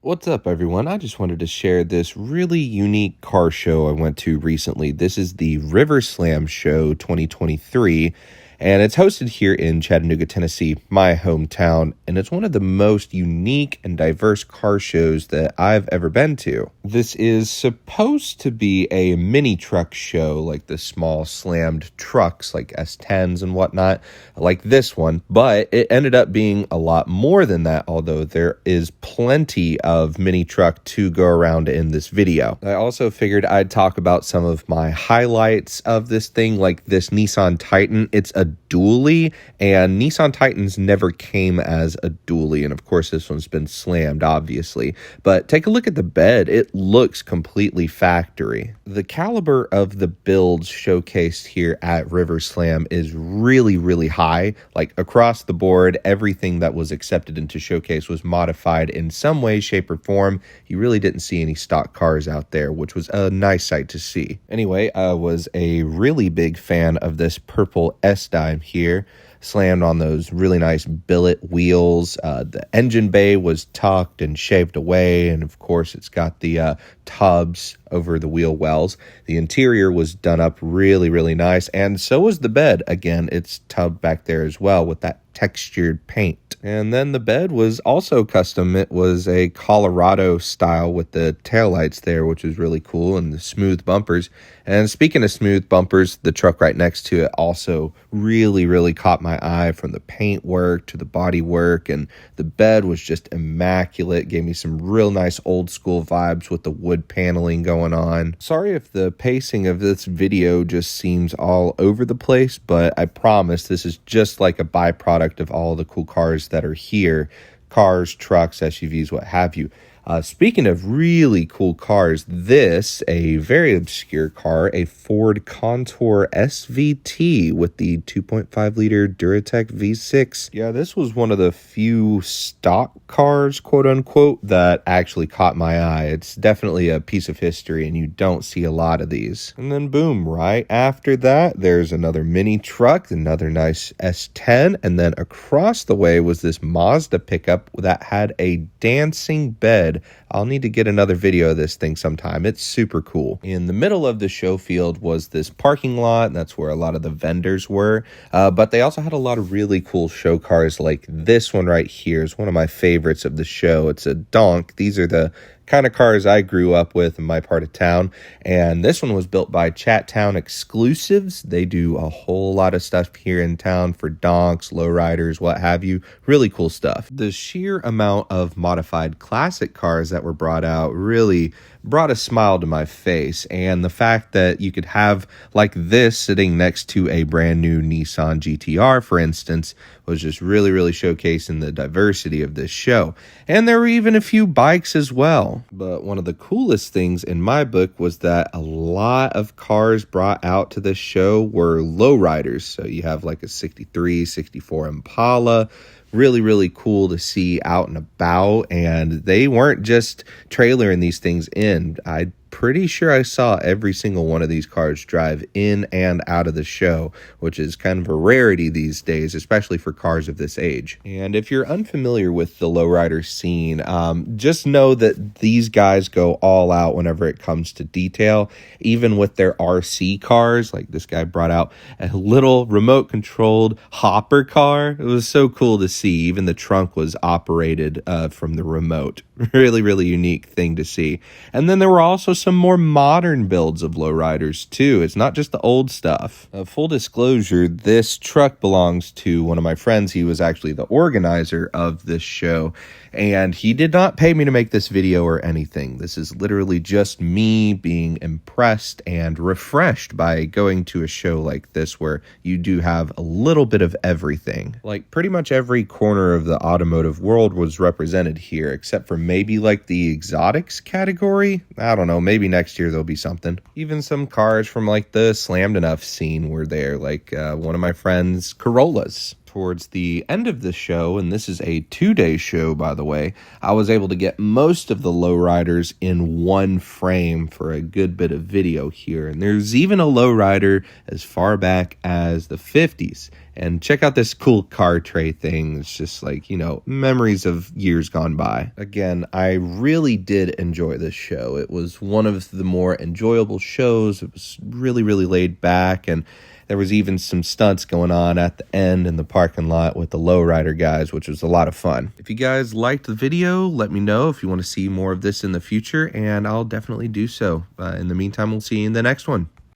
What's up, everyone? I just wanted to share this really unique car show I went to recently. This is the Riverslam show 2023, and it's hosted here in Chattanooga, Tennessee, my hometown, and it's one of the most unique and diverse car shows that I've ever been to. This is supposed to be a mini truck show, like the small slammed trucks like S10s and whatnot, like this one, but it ended up being a lot more than that, although there is plenty of mini truck to go around in this video. I also figured I'd talk about some of my highlights of this thing, like this Nissan Titan. It's a dually, and Nissan Titans never came as a dually, and of course this one's been slammed, obviously, but take a look at the bed. It looks completely factory. The caliber of the builds showcased here at Riverslam is really high. Like across the board, everything that was accepted into showcase was modified in some way, shape, or form. You really didn't see any stock cars out there, which was a nice sight to see. Anyway, I was a really big fan of this purple S-Dime here, slammed on those really nice billet wheels. The engine bay was tucked and shaved away, and of course it's got the tubs over the wheel wells. The interior was done up really nice, and so was the bed. Again, it's tubbed back there as well with that textured paint. And then the bed was also custom. It was a Colorado style with the taillights there, which was really cool, and the smooth bumpers. And speaking of smooth bumpers, the truck right next to it also really caught my eye, from the paint work to the body work, and the bed was just immaculate. Gave me some real nice old school vibes with the wood paneling going on. Sorry if the pacing of this video just seems all over the place, but I promise this is just like a byproduct of all the cool cars that are here. Cars, trucks, SUVs, what have you. Speaking of really cool cars, this, a very obscure car, a Ford Contour SVT with the 2.5 liter Duratec V6. Yeah, this was one of the few stock cars, quote unquote, that actually caught my eye. It's definitely a piece of history, and you don't see a lot of these. And then boom, right after that, there's another mini truck, another nice S10, and then across the way was this Mazda pickup that had a dancing bed. I'll need to get another video of this thing sometime. It's super cool. In the middle of the show field was this parking lot, and that's where a lot of the vendors were. But they also had a lot of really cool show cars, like this one right here is one of my favorites of the show. It's a Donk. These are the kind of cars I grew up with in my part of town, and this one was built by Chattown Exclusives. They do a whole lot of stuff here in town for donks, lowriders, what have you. Really cool stuff. The sheer amount of modified classic cars that were brought out really brought a smile to my face, and the fact that you could have like this sitting next to a brand new Nissan GTR, for instance, was just really showcasing the diversity of this show. And there were even a few bikes as well. But one of the coolest things in my book was that a lot of cars brought out to this show were lowriders. So you have like a 63, 64 Impala, really cool to see out and about, and they weren't just trailering these things in. I'm pretty sure I saw every single one of these cars drive in and out of the show, which is kind of a rarity these days, especially for cars of this age. And if you're unfamiliar with the lowrider scene, just know that these guys go all out whenever it comes to detail, even with their RC cars. Like this guy brought out a little remote controlled hopper car. It was so cool to see. Even the trunk was operated from the remote. Really unique thing to see. And then there were also some more modern builds of lowriders too. It's not just the old stuff. Full disclosure, this truck belongs to one of my friends. He was actually the organizer of this show, and he did not pay me to make this video or anything. This is literally just me being impressed and refreshed by going to a show like this, where you do have a little bit of everything. Like pretty much every corner of the automotive world was represented here, except for maybe like the exotics category. I don't know, maybe next year there'll be something. Even some cars from like the slammed enough scene were there, like one of my friend's Corollas. Towards the end of the show, and this is a 2-day show, by the way, I was able to get most of the lowriders in one frame for a good bit of video here. And there's even a lowrider as far back as the 50s. And check out this cool car tray thing. It's just like, memories of years gone by. Again, I really did enjoy this show. It was one of the more enjoyable shows. It was really, really laid back, and there was even some stunts going on at the end in the parking lot with the lowrider guys, which was a lot of fun. If you guys liked the video, let me know if you want to see more of this in the future, and I'll definitely do so. In the meantime, we'll see you in the next one.